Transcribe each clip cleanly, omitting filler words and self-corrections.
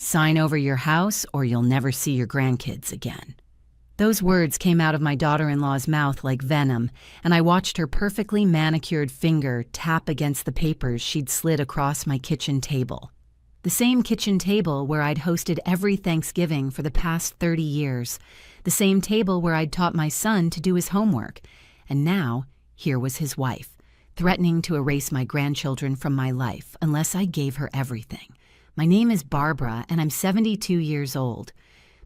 Sign over your house or you'll never see your grandkids again. Those words came out of my daughter-in-law's mouth like venom, and I watched her perfectly manicured finger tap against the papers she'd slid across my kitchen table. The same kitchen table where I'd hosted every Thanksgiving for the past 30 years. The same table where I'd taught my son to do his homework. And now, here was his wife, threatening to erase my grandchildren from my life unless I gave her everything. My name is Barbara, and I'm 72 years old.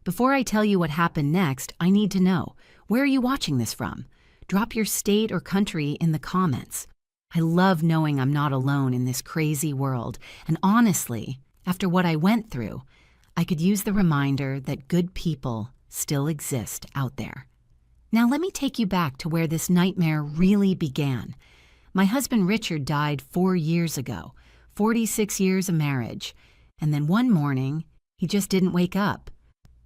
Before I tell you what happened next, I need to know, where are you watching this from? Drop your state or country in the comments. I love knowing I'm not alone in this crazy world, and honestly, after what I went through, I could use the reminder that good people still exist out there. Now let me take you back to where this nightmare really began. My husband Richard died 4 years ago, 46 years of marriage, and then one morning, he just didn't wake up.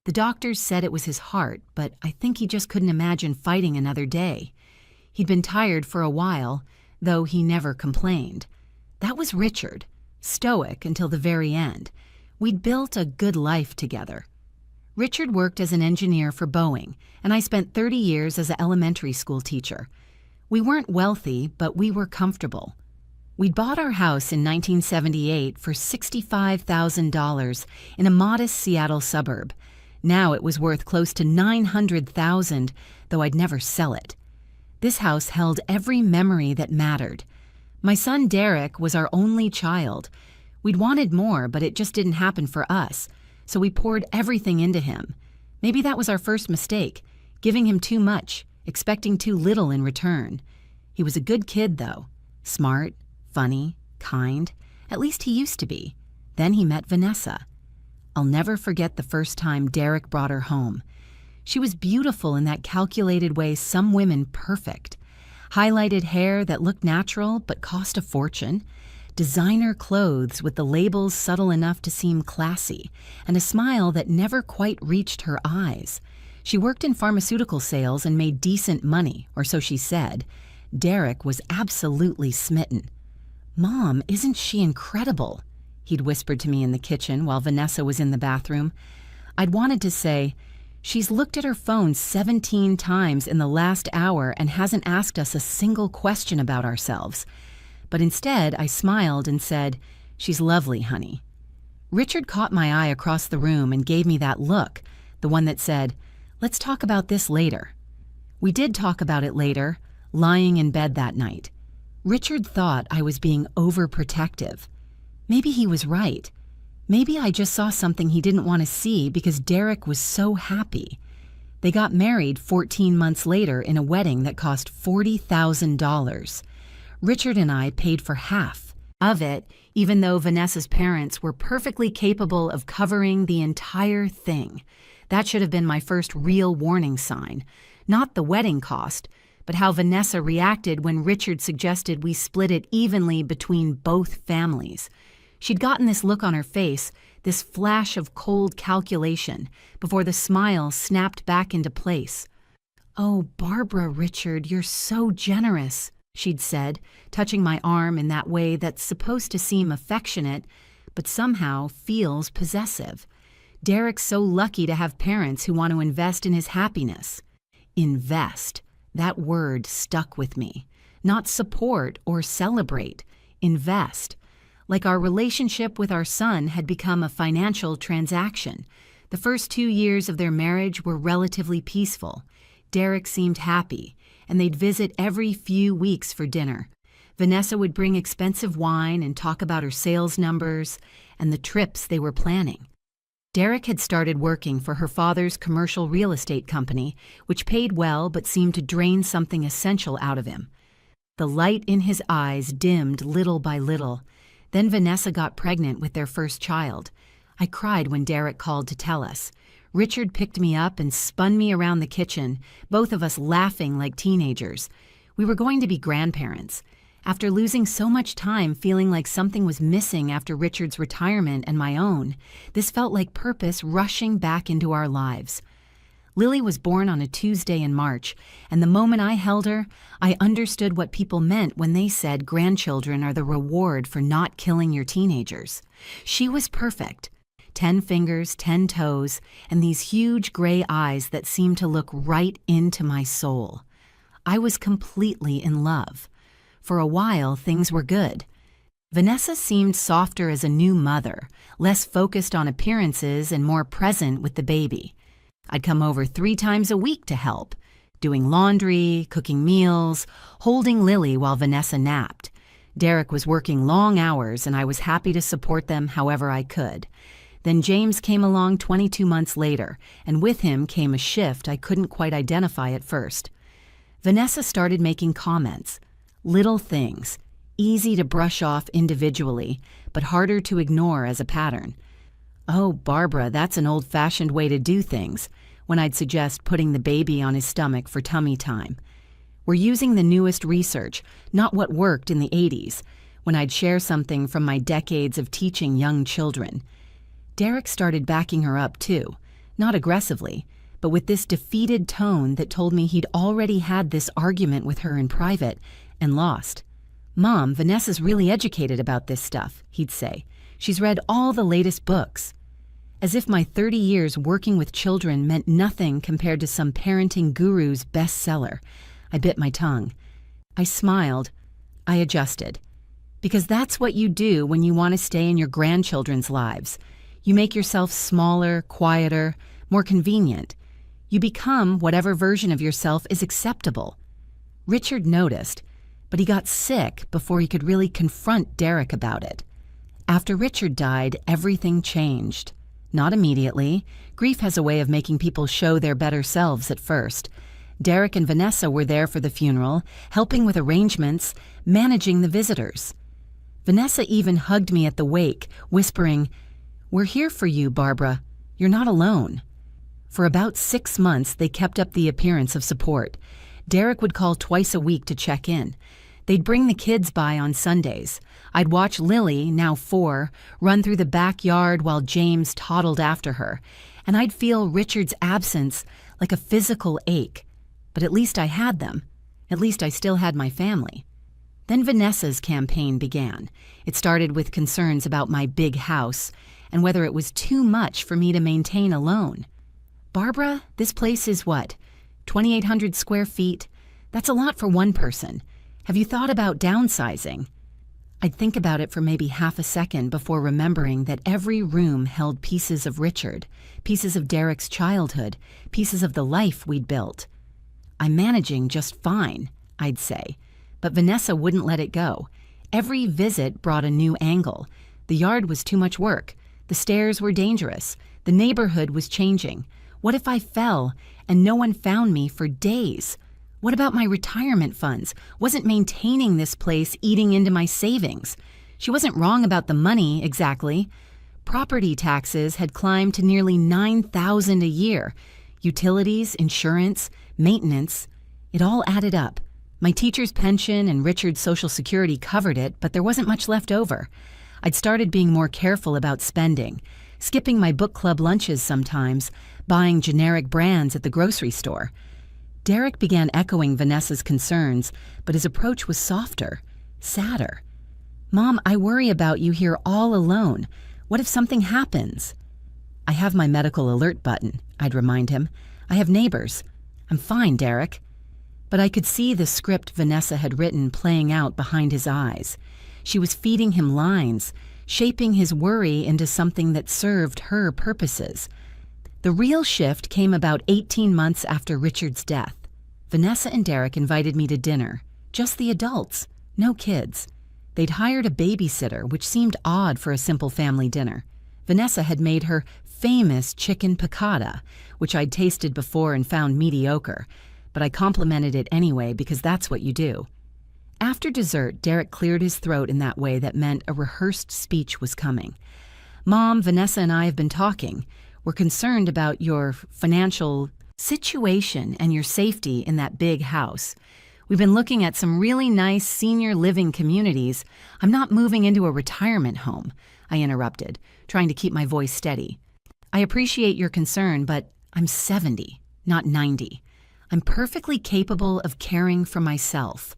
The doctors said it was his heart, but I think he just couldn't imagine fighting another day. He'd been tired for a while, though he never complained. That was Richard, stoic until the very end. We'd built a good life together. Richard worked as an engineer for Boeing, and I spent 30 years as an elementary school teacher. We weren't wealthy, but we were comfortable. We'd bought our house in 1978 for $65,000 in a modest Seattle suburb. Now it was worth close to $900,000, though I'd never sell it. This house held every memory that mattered. My son Derek was our only child. We'd wanted more, but it just didn't happen for us, so we poured everything into him. Maybe that was our first mistake, giving him too much, expecting too little in return. He was a good kid, though. Smart, funny, kind. At least he used to be. Then he met Vanessa. I'll never forget the first time Derek brought her home. She was beautiful in that calculated way some women perfect. Highlighted hair that looked natural but cost a fortune. Designer clothes with the labels subtle enough to seem classy, and a smile that never quite reached her eyes. She worked in pharmaceutical sales and made decent money, or so she said. Derek was absolutely smitten. "Mom, isn't she incredible?" he'd whispered to me in the kitchen while Vanessa was in the bathroom. I'd wanted to say, "She's looked at her phone 17 times in the last hour and hasn't asked us a single question about ourselves." But instead, I smiled and said, "She's lovely, honey." Richard caught my eye across the room and gave me that look, the one that said, "Let's talk about this later." We did talk about it later, lying in bed that night. Richard thought I was being overprotective. Maybe he was right. Maybe I just saw something he didn't want to see because Derek was so happy. They got married 14 months later in a wedding that cost $40,000. Richard and I paid for half of it, even though Vanessa's parents were perfectly capable of covering the entire thing. That should have been my first real warning sign. Not the wedding cost, but how Vanessa reacted when Richard suggested we split it evenly between both families. She'd gotten this look on her face, this flash of cold calculation, before the smile snapped back into place. "Oh, Barbara, Richard, you're so generous," she'd said, touching my arm in that way that's supposed to seem affectionate, but somehow feels possessive. Derek's so lucky to have parents who want to invest in his happiness. Invest. That word stuck with me. Not support or celebrate. Invest. Like our relationship with our son had become a financial transaction. The first 2 years of their marriage were relatively peaceful. Derek seemed happy, and they'd visit every few weeks for dinner. Vanessa would bring expensive wine and talk about her sales numbers and the trips they were planning. Derek had started working for her father's commercial real estate company, which paid well but seemed to drain something essential out of him. The light in his eyes dimmed little by little. Then Vanessa got pregnant with their first child. I cried when Derek called to tell us. Richard picked me up and spun me around the kitchen, both of us laughing like teenagers. We were going to be grandparents. After losing so much time feeling like something was missing after Richard's retirement and my own, this felt like purpose rushing back into our lives. Lily was born on a Tuesday in March, and the moment I held her, I understood what people meant when they said grandchildren are the reward for not killing your teenagers. She was perfect. 10 fingers, 10 toes, and these huge gray eyes that seemed to look right into my soul. I was completely in love. For a while, things were good. Vanessa seemed softer as a new mother, less focused on appearances and more present with the baby. I'd come over 3 times a week to help, doing laundry, cooking meals, holding Lily while Vanessa napped. Derek was working long hours, and I was happy to support them however I could. Then James came along 22 months later, and with him came a shift I couldn't quite identify at first. Vanessa started making comments. Little things, easy to brush off individually, but harder to ignore as a pattern. "Oh, Barbara, that's an old-fashioned way to do things," when I'd suggest putting the baby on his stomach for tummy time. "We're using the newest research, not what worked in the 80s, when I'd share something from my decades of teaching young children. Derek started backing her up too, not aggressively, but with this defeated tone that told me he'd already had this argument with her in private and lost. "Mom, Vanessa's really educated about this stuff," he'd say. "She's read all the latest books." As if my 30 years working with children meant nothing compared to some parenting guru's bestseller. I bit my tongue. I smiled. I adjusted. Because that's what you do when you want to stay in your grandchildren's lives. You make yourself smaller, quieter, more convenient. You become whatever version of yourself is acceptable. Richard noticed, but he got sick before he could really confront Derek about it. After Richard died, everything changed. Not immediately. Grief has a way of making people show their better selves at first. Derek and Vanessa were there for the funeral, helping with arrangements, managing the visitors. Vanessa even hugged me at the wake, whispering, "We're here for you, Barbara. You're not alone." For about 6 months, they kept up the appearance of support. Derek would call twice a week to check in. They'd bring the kids by on Sundays. I'd watch Lily, now 4, run through the backyard while James toddled after her, and I'd feel Richard's absence like a physical ache. But at least I had them. At least I still had my family. Then Vanessa's campaign began. It started with concerns about my big house and whether it was too much for me to maintain alone. "Barbara, this place is what? 2,800 square feet? That's a lot for one person. Have you thought about downsizing?" I'd think about it for maybe half a second before remembering that every room held pieces of Richard, pieces of Derek's childhood, pieces of the life we'd built. "I'm managing just fine," I'd say, but Vanessa wouldn't let it go. Every visit brought a new angle. The yard was too much work. The stairs were dangerous. The neighborhood was changing. What if I fell and no one found me for days? What about my retirement funds? Wasn't maintaining this place eating into my savings? She wasn't wrong about the money, exactly. Property taxes had climbed to nearly $9,000 a year. Utilities, insurance, maintenance, it all added up. My teacher's pension and Richard's Social Security covered it, but there wasn't much left over. I'd started being more careful about spending, skipping my book club lunches sometimes, buying generic brands at the grocery store. Derek began echoing Vanessa's concerns, but his approach was softer, sadder. "Mom, I worry about you here all alone. What if something happens?" "I have my medical alert button," I'd remind him. "I have neighbors. I'm fine, Derek." But I could see the script Vanessa had written playing out behind his eyes. She was feeding him lines, shaping his worry into something that served her purposes. The real shift came about 18 months after Richard's death. Vanessa and Derek invited me to dinner, just the adults, no kids. They'd hired a babysitter, which seemed odd for a simple family dinner. Vanessa had made her famous chicken piccata, which I'd tasted before and found mediocre, but I complimented it anyway because that's what you do. After dessert, Derek cleared his throat in that way that meant a rehearsed speech was coming. "Mom, Vanessa and I have been talking. We're concerned about your financial situation and your safety in that big house. We've been looking at some really nice senior living communities. I'm not moving into a retirement home," I interrupted, trying to keep my voice steady. "I appreciate your concern, but I'm 70, not 90. I'm perfectly capable of caring for myself."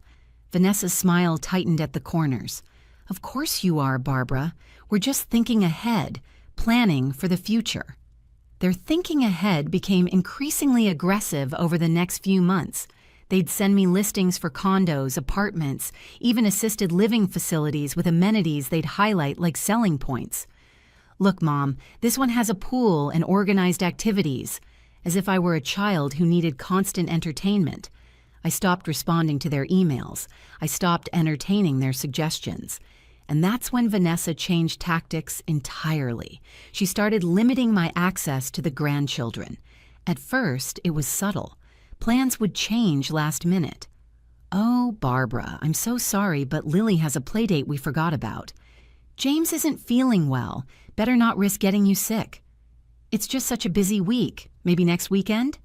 Vanessa's smile tightened at the corners. "Of course you are, Barbara. We're just thinking ahead, planning for the future. Their thinking ahead became increasingly aggressive over the next few months. They'd send me listings for condos, apartments, even assisted living facilities with amenities they'd highlight like selling points. "Look, Mom, this one has a pool and organized activities," as if I were a child who needed constant entertainment. I stopped responding to their emails. I stopped entertaining their suggestions. And that's when Vanessa changed tactics entirely. She started limiting my access to the grandchildren. At first, it was subtle. Plans would change last minute. "Oh, Barbara, I'm so sorry, but Lily has a playdate we forgot about. James isn't feeling well. Better not risk getting you sick. It's just such a busy week. Maybe next weekend?"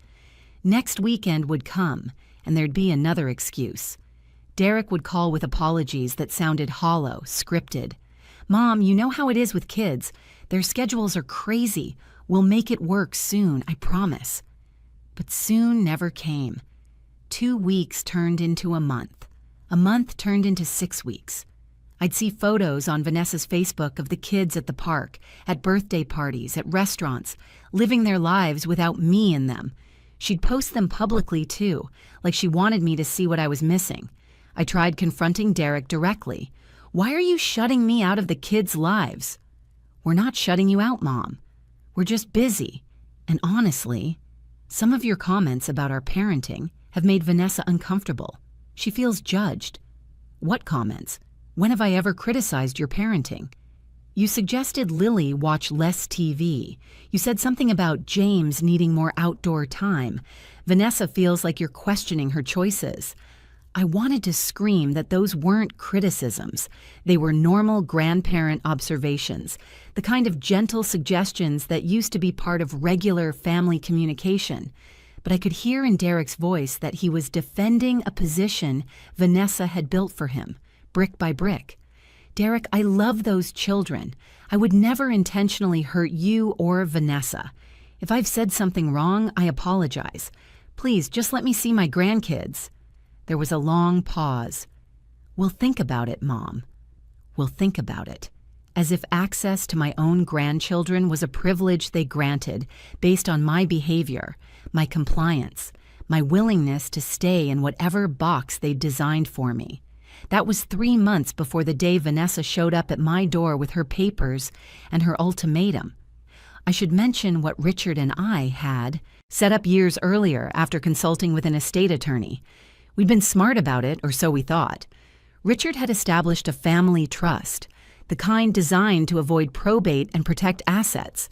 Next weekend would come, and there'd be another excuse. Derek would call with apologies that sounded hollow, scripted. "Mom, you know how it is with kids. Their schedules are crazy. We'll make it work soon, I promise." But soon never came. 2 weeks turned into a month. A month turned into 6 weeks. I'd see photos on Vanessa's Facebook of the kids at the park, at birthday parties, at restaurants, living their lives without me in them. She'd post them publicly too, like she wanted me to see what I was missing. I tried confronting Derek directly. "Why are you shutting me out of the kids' lives?" "We're not shutting you out, Mom. We're just busy. And honestly, some of your comments about our parenting have made Vanessa uncomfortable. She feels judged." "What comments? When have I ever criticized your parenting?" "You suggested Lily watch less TV. You said something about James needing more outdoor time. Vanessa feels like you're questioning her choices." I wanted to scream that those weren't criticisms. They were normal grandparent observations, the kind of gentle suggestions that used to be part of regular family communication. But I could hear in Derek's voice that he was defending a position Vanessa had built for him, brick by brick. "Derek, I love those children. I would never intentionally hurt you or Vanessa. If I've said something wrong, I apologize. Please, just let me see my grandkids." There was a long pause. "We'll think about it, Mom. We'll think about it." As if access to my own grandchildren was a privilege they granted based on my behavior, my compliance, my willingness to stay in whatever box they'd designed for me. That was 3 months before the day Vanessa showed up at my door with her papers and her ultimatum. I should mention what Richard and I had set up years earlier after consulting with an estate attorney. We'd been smart about it, or so we thought. Richard had established a family trust, the kind designed to avoid probate and protect assets.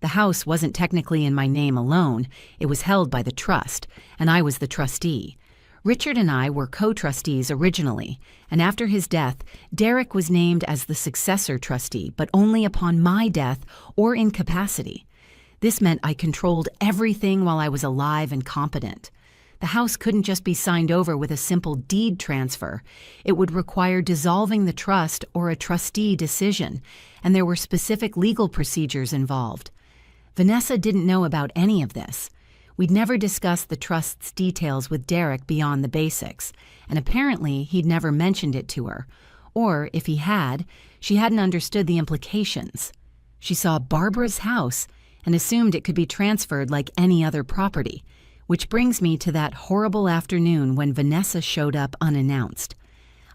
The house wasn't technically in my name alone. It was held by the trust, and I was the trustee. Richard and I were co-trustees originally, and after his death, Derek was named as the successor trustee, but only upon my death or incapacity. This meant I controlled everything while I was alive and competent. The house couldn't just be signed over with a simple deed transfer. It would require dissolving the trust or a trustee decision, and there were specific legal procedures involved. Vanessa didn't know about any of this. We'd never discussed the trust's details with Derek beyond the basics, and apparently he'd never mentioned it to her. Or, if he had, she hadn't understood the implications. She saw Barbara's house and assumed it could be transferred like any other property. Which brings me to that horrible afternoon when Vanessa showed up unannounced.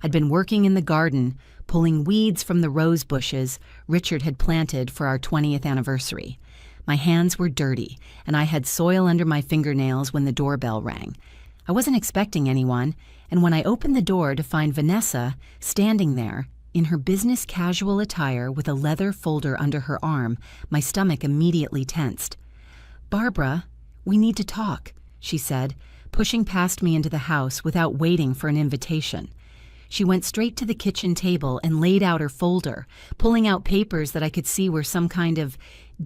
I'd been working in the garden, pulling weeds from the rose bushes Richard had planted for our 20th anniversary. My hands were dirty, and I had soil under my fingernails when the doorbell rang. I wasn't expecting anyone, and when I opened the door to find Vanessa standing there, in her business casual attire with a leather folder under her arm, my stomach immediately tensed. "Barbara, we need to talk," she said, pushing past me into the house without waiting for an invitation. She went straight to the kitchen table and laid out her folder, pulling out papers that I could see were some kind of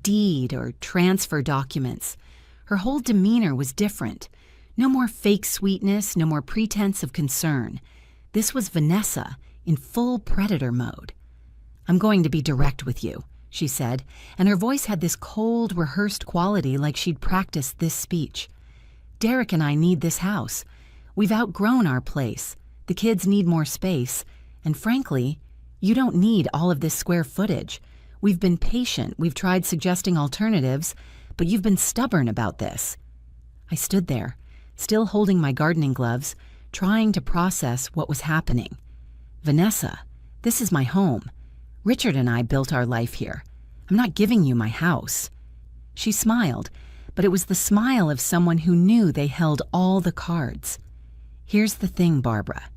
deed or transfer documents. Her whole demeanor was different. No more fake sweetness, no more pretense of concern. This was Vanessa in full predator mode. "I'm going to be direct with you," she said, and her voice had this cold, rehearsed quality like she'd practiced this speech. "Derek and I need this house. We've outgrown our place. The kids need more space. And frankly, you don't need all of this square footage. We've been patient, we've tried suggesting alternatives, but you've been stubborn about this." I stood there, still holding my gardening gloves, trying to process what was happening. "Vanessa, this is my home. Richard and I built our life here. I'm not giving you my house." She smiled, but it was the smile of someone who knew they held all the cards. "Here's the thing, Barbara.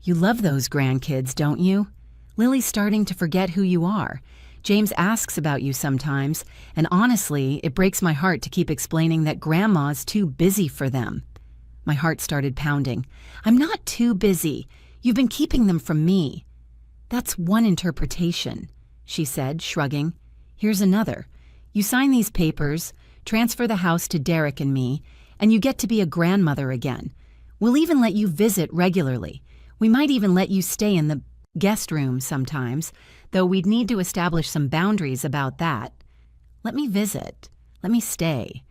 You love those grandkids, don't you? Lily's starting to forget who you are. James asks about you sometimes, and honestly, it breaks my heart to keep explaining that Grandma's too busy for them." My heart started pounding. "I'm not too busy. You've been keeping them from me." "That's one interpretation," she said, shrugging. "Here's another. You sign these papers, transfer the house to Derek and me, and you get to be a grandmother again. We'll even let you visit regularly. We might even let you stay in the guest room sometimes, though we'd need to establish some boundaries about that. Let me visit. Let me stay.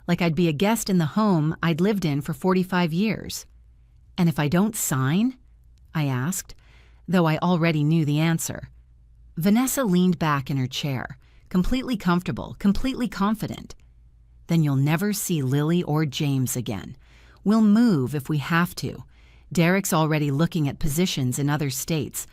Like I'd be a guest in the home I'd lived in for 45 years. And if I don't sign?" I asked, though I already knew the answer. Vanessa leaned back in her chair, completely comfortable, completely confident. "Then you'll never see Lily or James again. We'll move if we have to. Derek's already looking at positions in other states.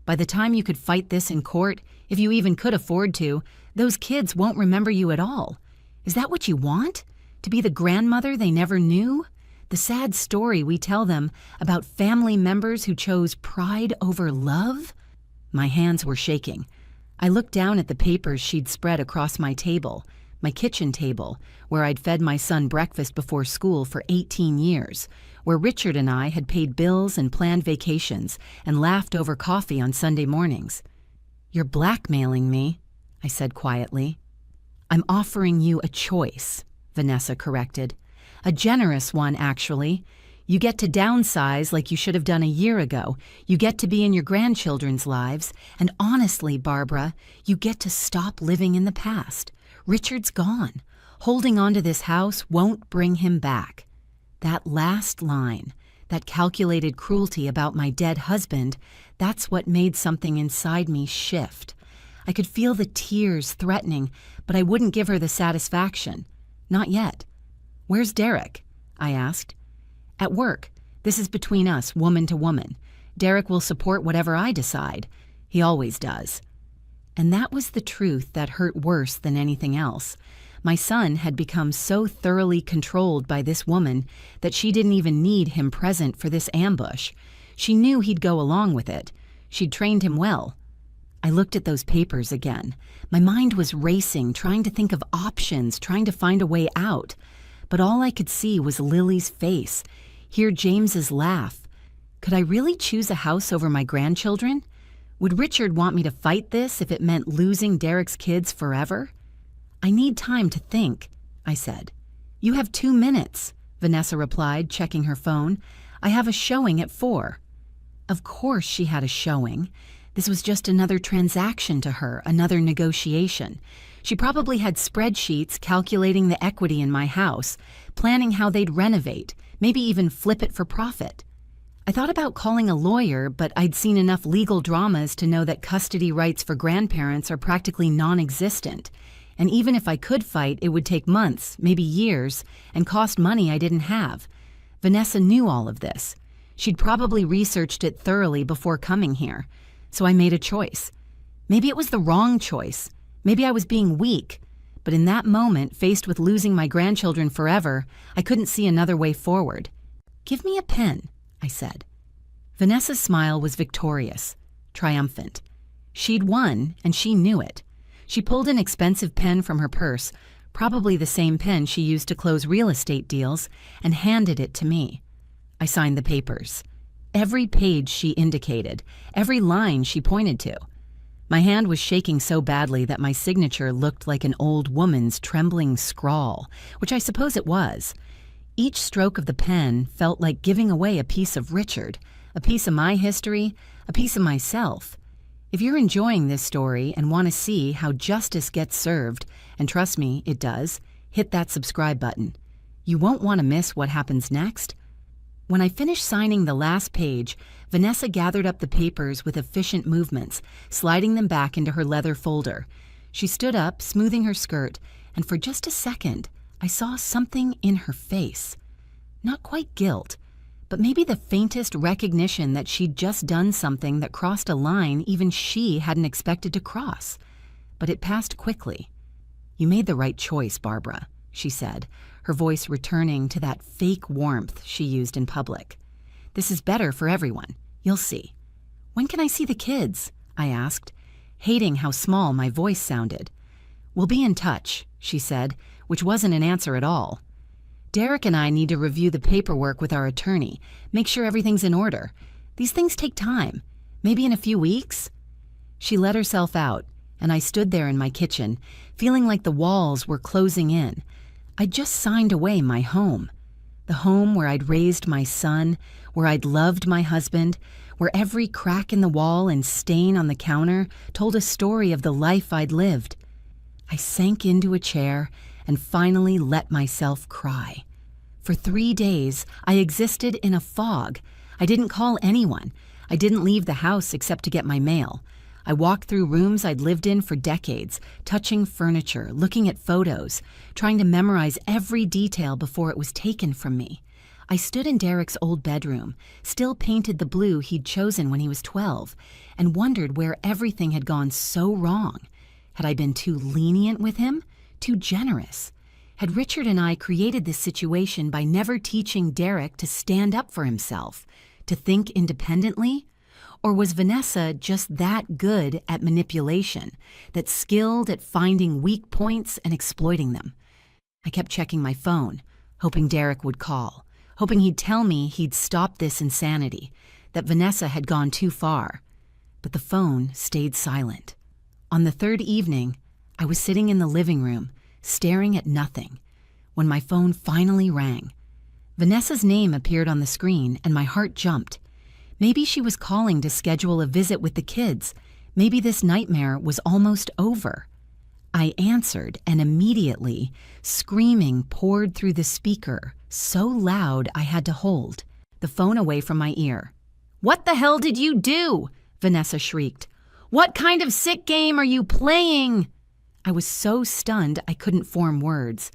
By the time you could fight this in court, if you even could afford to, those kids won't remember you at all. Is that what you want? To be the grandmother they never knew? The sad story we tell them about family members who chose pride over love?" My hands were shaking. I looked down at the papers she'd spread across my table, my kitchen table, where I'd fed my son breakfast before school for 18 years, where Richard and I had paid bills and planned vacations and laughed over coffee on Sunday mornings. "You're blackmailing me," I said quietly. "I'm offering you a choice," Vanessa corrected. "A generous one, actually. You get to downsize like you should have done a year ago. You get to be in your grandchildren's lives. And honestly, Barbara, you get to stop living in the past. Richard's gone. Holding on to this house won't bring him back." That last line, that calculated cruelty about my dead husband, that's what made something inside me shift. I could feel the tears threatening, but I wouldn't give her the satisfaction. Not yet. "Where's Derek?" I asked. "At work. This is between us, woman to woman. Derek will support whatever I decide. He always does." And that was the truth that hurt worse than anything else. My son had become so thoroughly controlled by this woman that she didn't even need him present for this ambush. She knew he'd go along with it. She'd trained him well. I looked at those papers again. My mind was racing, trying to think of options, trying to find a way out. But all I could see was Lily's face, hear James's laugh. Could I really choose a house over my grandchildren? Would Richard want me to fight this if it meant losing Derek's kids forever? "I need time to think," I said. "You have 2 minutes," Vanessa replied, checking her phone. "I have a showing at 4. Of course she had a showing. This was just another transaction to her, another negotiation. She probably had spreadsheets calculating the equity in my house, planning how they'd renovate, maybe even flip it for profit. I thought about calling a lawyer, but I'd seen enough legal dramas to know that custody rights for grandparents are practically non-existent. And even if I could fight, it would take months, maybe years, and cost money I didn't have. Vanessa knew all of this. She'd probably researched it thoroughly before coming here. So I made a choice. Maybe it was the wrong choice. Maybe I was being weak. But in that moment, faced with losing my grandchildren forever, I couldn't see another way forward. "Give me a pen," I said. Vanessa's smile was victorious, triumphant. She'd won, and she knew it. She pulled an expensive pen from her purse, probably the same pen she used to close real estate deals, and handed it to me. I signed the papers. Every page she indicated, every line she pointed to. My hand was shaking so badly that my signature looked like an old woman's trembling scrawl, which I suppose it was. Each stroke of the pen felt like giving away a piece of Richard, a piece of my history, a piece of myself. If you're enjoying this story and want to see how justice gets served, and trust me, it does, hit that subscribe button. You won't want to miss what happens next. When I finished signing the last page, Vanessa gathered up the papers with efficient movements, sliding them back into her leather folder. She stood up, smoothing her skirt, and for just a second, I saw something in her face. Not quite guilt, but maybe the faintest recognition that she'd just done something that crossed a line even she hadn't expected to cross. But it passed quickly. "You made the right choice, Barbara," she said, her voice returning to that fake warmth she used in public. "This is better for everyone. You'll see." "When can I see the kids?" I asked, hating how small my voice sounded. "We'll be in touch," she said, which wasn't an answer at all. "Derek and I need to review the paperwork with our attorney, make sure everything's in order. These things take time. Maybe in a few weeks?" She let herself out, and I stood there in my kitchen, feeling like the walls were closing in. I'd just signed away my home. The home where I'd raised my son, where I'd loved my husband, where every crack in the wall and stain on the counter told a story of the life I'd lived. I sank into a chair and finally let myself cry. For 3 days, I existed in a fog. I didn't call anyone. I didn't leave the house except to get my mail. I walked through rooms I'd lived in for decades, touching furniture, looking at photos, trying to memorize every detail before it was taken from me. I stood in Derek's old bedroom, still painted the blue he'd chosen when he was 12, and wondered where everything had gone so wrong. Had I been too lenient with him? Too generous? Had Richard and I created this situation by never teaching Derek to stand up for himself, to think independently? Or was Vanessa just that good at manipulation, that skilled at finding weak points and exploiting them? I kept checking my phone, hoping Derek would call, hoping he'd tell me he'd stop this insanity, that Vanessa had gone too far. But the phone stayed silent. On the third evening, I was sitting in the living room, staring at nothing, when my phone finally rang. Vanessa's name appeared on the screen, and my heart jumped. Maybe she was calling to schedule a visit with the kids. Maybe this nightmare was almost over. I answered, and immediately, screaming poured through the speaker, so loud I had to hold the phone away from my ear. "What the hell did you do?" Vanessa shrieked. "What kind of sick game are you playing?" I was so stunned I couldn't form words.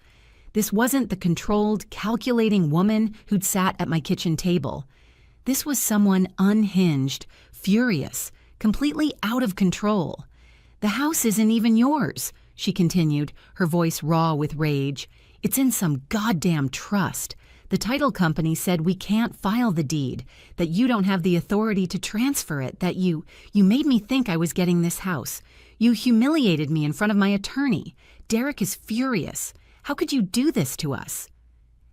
This wasn't the controlled, calculating woman who'd sat at my kitchen table. This was someone unhinged, furious, completely out of control. "The house isn't even yours," she continued, her voice raw with rage. "It's in some goddamn trust. The title company said we can't file the deed, that you don't have the authority to transfer it, that you made me think I was getting this house. You humiliated me in front of my attorney. Derek is furious. How could you do this to us?"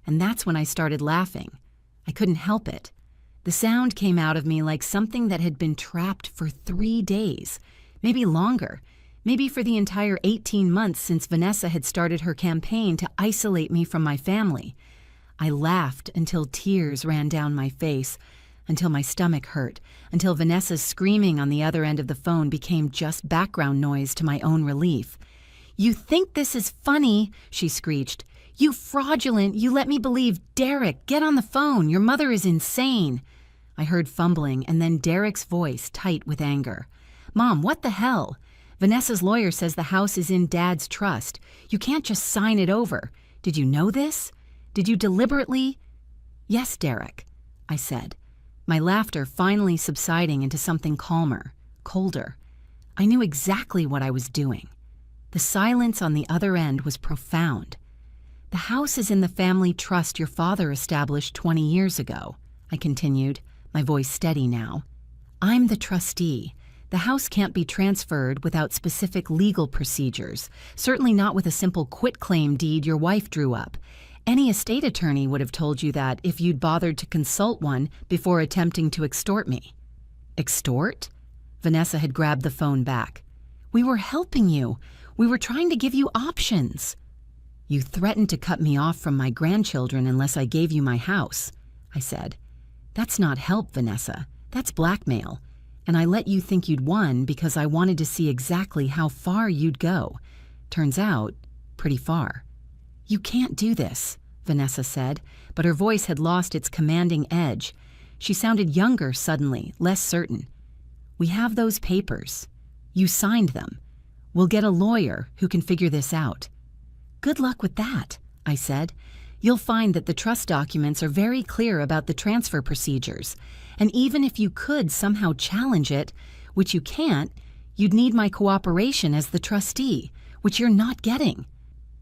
And that's when I started laughing. I couldn't help it. The sound came out of me like something that had been trapped for 3 days, maybe longer, maybe for the entire 18 months since Vanessa had started her campaign to isolate me from my family. I laughed until tears ran down my face, until my stomach hurt, until Vanessa's screaming on the other end of the phone became just background noise to my own relief. "You think this is funny?" she screeched. "You fraudulent, you let me believe Derek. Get on the phone. Your mother is insane." I heard fumbling and then Derek's voice tight with anger. "Mom, what the hell? Vanessa's lawyer says the house is in Dad's trust. You can't just sign it over. Did you know this? Did you deliberately—" "Yes, Derek," I said, my laughter finally subsiding into something calmer, colder. I knew exactly what I was doing. The silence on the other end was profound. "The house is in the family trust your father established 20 years ago," I continued, my voice steady now. "I'm the trustee. The house can't be transferred without specific legal procedures, certainly not with a simple quitclaim deed your wife drew up. Any estate attorney would have told you that if you'd bothered to consult one before attempting to extort me." "Extort?" Vanessa had grabbed the phone back. "We were helping you. We were trying to give you options." "You threatened to cut me off from my grandchildren unless I gave you my house," I said. "That's not help, Vanessa. That's blackmail. And I let you think you'd won because I wanted to see exactly how far you'd go. Turns out, pretty far." "You can't do this," Vanessa said, but her voice had lost its commanding edge. She sounded younger suddenly, less certain. "We have those papers. You signed them. We'll get a lawyer who can figure this out." "Good luck with that," I said. "You'll find that the trust documents are very clear about the transfer procedures, and even if you could somehow challenge it, which you can't, you'd need my cooperation as the trustee, which you're not getting."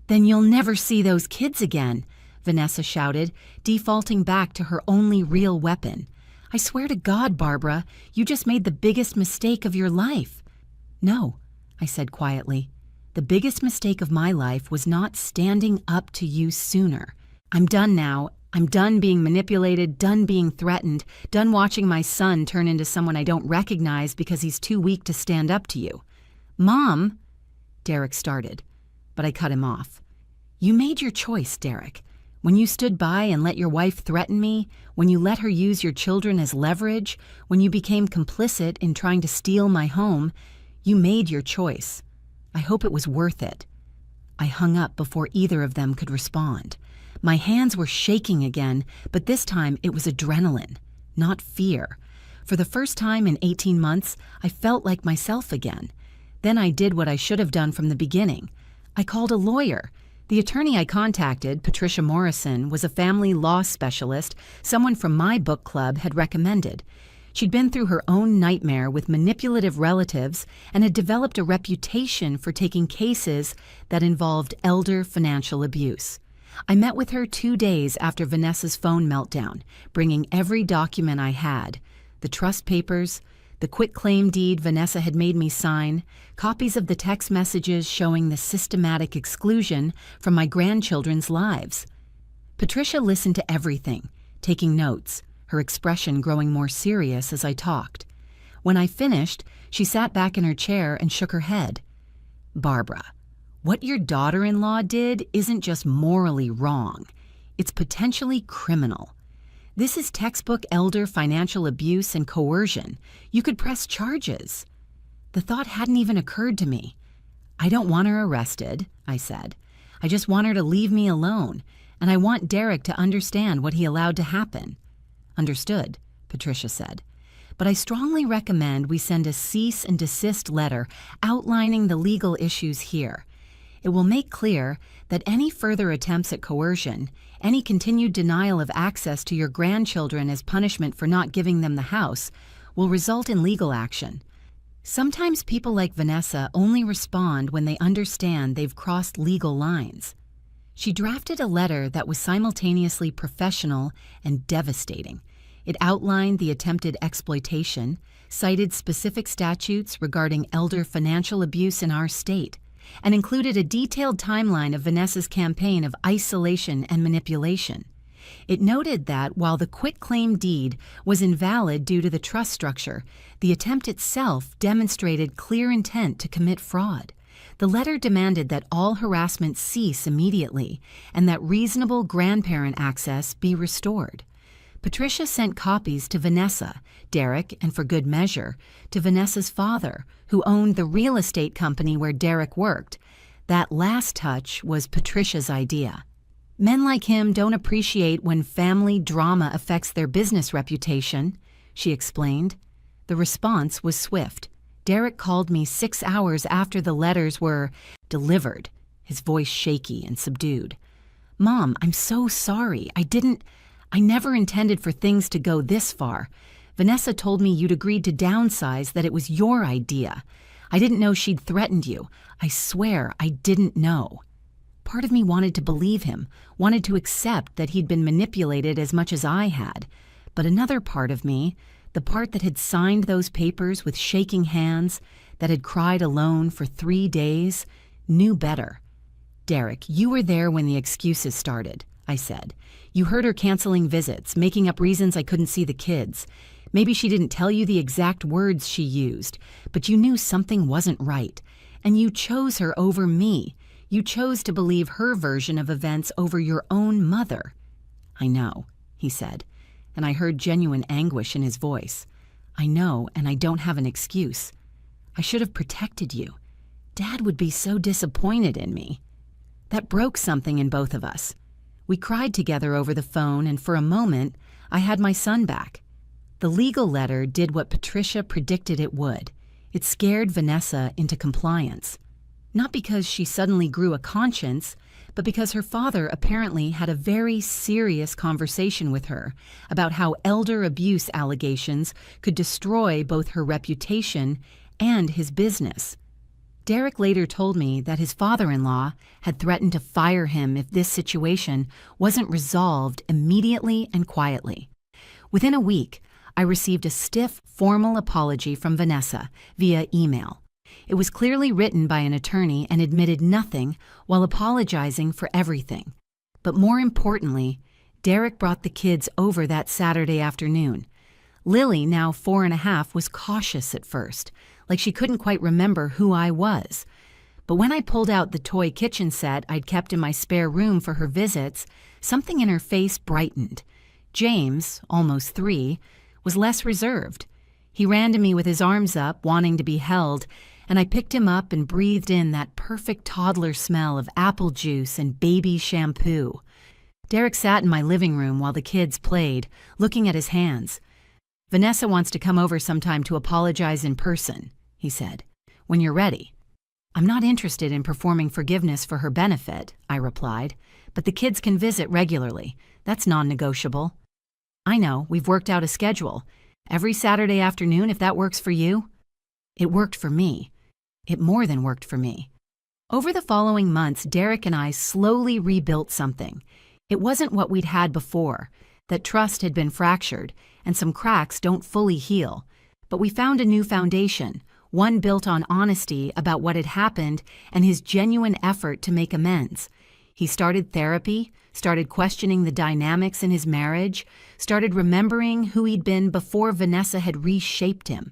"Then you'll never see those kids again," Vanessa shouted, defaulting back to her only real weapon. "I swear to God, Barbara, you just made the biggest mistake of your life." "No," I said quietly. "The biggest mistake of my life was not standing up to you sooner. I'm done now. I'm done being manipulated, done being threatened, done watching my son turn into someone I don't recognize because he's too weak to stand up to you." "Mom," Derek started, but I cut him off. "You made your choice, Derek. When you stood by and let your wife threaten me, when you let her use your children as leverage, when you became complicit in trying to steal my home, you made your choice. I hope it was worth it." I hung up before either of them could respond. My hands were shaking again, but this time it was adrenaline, not fear. For the first time in 18 months, I felt like myself again. Then I did what I should have done from the beginning. I called a lawyer. The attorney I contacted, Patricia Morrison, was a family law specialist someone from my book club had recommended. She'd been through her own nightmare with manipulative relatives and had developed a reputation for taking cases that involved elder financial abuse. I met with her 2 days after Vanessa's phone meltdown, bringing every document I had: the trust papers, the quitclaim deed Vanessa had made me sign, copies of the text messages showing the systematic exclusion from my grandchildren's lives. Patricia listened to everything, taking notes, her expression growing more serious as I talked. When I finished, she sat back in her chair and shook her head. "Barbara, what your daughter-in-law did isn't just morally wrong. It's potentially criminal. This is textbook elder financial abuse and coercion. You could press charges." The thought hadn't even occurred to me. "I don't want her arrested," I said. "I just want her to leave me alone, and I want Derek to understand what he allowed to happen." "Understood," Patricia said. "But I strongly recommend we send a cease and desist letter outlining the legal issues here. It will make clear that any further attempts at coercion, any continued denial of access to your grandchildren as punishment for not giving them the house, will result in legal action. Sometimes people like Vanessa only respond when they understand they've crossed legal lines." She drafted a letter that was simultaneously professional and devastating. It outlined the attempted exploitation, cited specific statutes regarding elder financial abuse in our state, and included a detailed timeline of Vanessa's campaign of isolation and manipulation. It noted that while the quitclaim deed was invalid due to the trust structure, the attempt itself demonstrated clear intent to commit fraud. The letter demanded that all harassment cease immediately and that reasonable grandparent access be restored. Patricia sent copies to Vanessa, Derek, and for good measure, to Vanessa's father, who owned the real estate company where Derek worked. That last touch was Patricia's idea. "Men like him don't appreciate when family drama affects their business reputation," she explained. The response was swift. Derek called me 6 hours after the letters were delivered, his voice shaky and subdued. "Mom, I'm so sorry. I never intended for things to go this far. Vanessa told me you'd agreed to downsize, that it was your idea. I didn't know she'd threatened you. I swear I didn't know." Part of me wanted to believe him, wanted to accept that he'd been manipulated as much as I had. But another part of me, the part that had signed those papers with shaking hands, that had cried alone for 3 days, knew better. "Derek, you were there when the excuses started," I said. "You heard her canceling visits, making up reasons I couldn't see the kids. Maybe she didn't tell you the exact words she used, but you knew something wasn't right. And you chose her over me. You chose to believe her version of events over your own mother." "I know," he said, and I heard genuine anguish in his voice. "I know, and I don't have an excuse. I should have protected you. Dad would be so disappointed in me." That broke something in both of us. We cried together over the phone, and for a moment, I had my son back. The legal letter did what Patricia predicted it would. It scared Vanessa into compliance. Not because she suddenly grew a conscience, but because her father apparently had a very serious conversation with her about how elder abuse allegations could destroy both her reputation and his business. Derek later told me that his father-in-law had threatened to fire him if this situation wasn't resolved immediately and quietly. Within a week, I received a stiff, formal apology from Vanessa via email. It was clearly written by an attorney and admitted nothing while apologizing for everything. But more importantly, Derek brought the kids over that Saturday afternoon. Lily, now 4.5, was cautious at first, like she couldn't quite remember who I was. But when I pulled out the toy kitchen set I'd kept in my spare room for her visits, something in her face brightened. James, almost 3, was less reserved. He ran to me with his arms up, wanting to be held, and I picked him up and breathed in that perfect toddler smell of apple juice and baby shampoo. Derek sat in my living room while the kids played, looking at his hands. "Vanessa wants to come over sometime to apologize in person," he said, "when you're ready." "I'm not interested in performing forgiveness for her benefit," I replied, "but the kids can visit regularly. That's non-negotiable." "I know, we've worked out a schedule. Every Saturday afternoon, if that works for you." It worked for me. It more than worked for me. Over the following months, Derek and I slowly rebuilt something. It wasn't what we'd had before. That trust had been fractured, and some cracks don't fully heal. But we found a new foundation, one built on honesty about what had happened and his genuine effort to make amends. He started therapy, started questioning the dynamics in his marriage, started remembering who he'd been before Vanessa had reshaped him.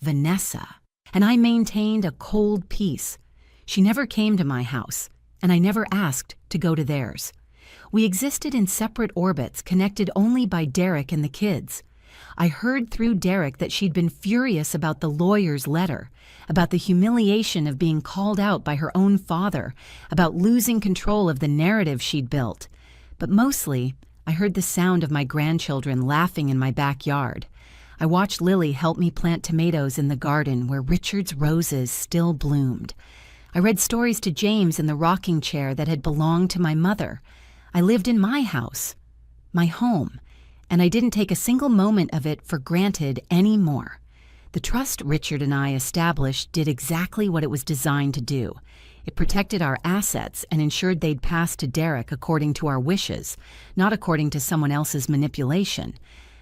Vanessa. And I maintained a cold peace. She never came to my house, and I never asked to go to theirs. We existed in separate orbits, connected only by Derek and the kids. I heard through Derek that she'd been furious about the lawyer's letter, about the humiliation of being called out by her own father, about losing control of the narrative she'd built. But mostly, I heard the sound of my grandchildren laughing in my backyard. I watched Lily help me plant tomatoes in the garden where Richard's roses still bloomed. I read stories to James in the rocking chair that had belonged to my mother. I lived in my house, my home, and I didn't take a single moment of it for granted anymore. The trust Richard and I established did exactly what it was designed to do. It protected our assets and ensured they'd pass to Derek according to our wishes, not according to someone else's manipulation.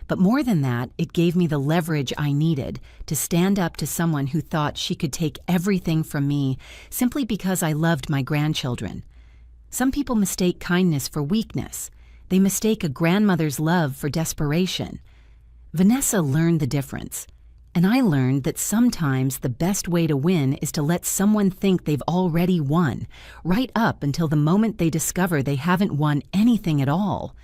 But more than that, it gave me the leverage I needed to stand up to someone who thought she could take everything from me simply because I loved my grandchildren. Some people mistake kindness for weakness. They mistake a grandmother's love for desperation. Vanessa learned the difference. And I learned that sometimes the best way to win is to let someone think they've already won, right up until the moment they discover they haven't won anything at all.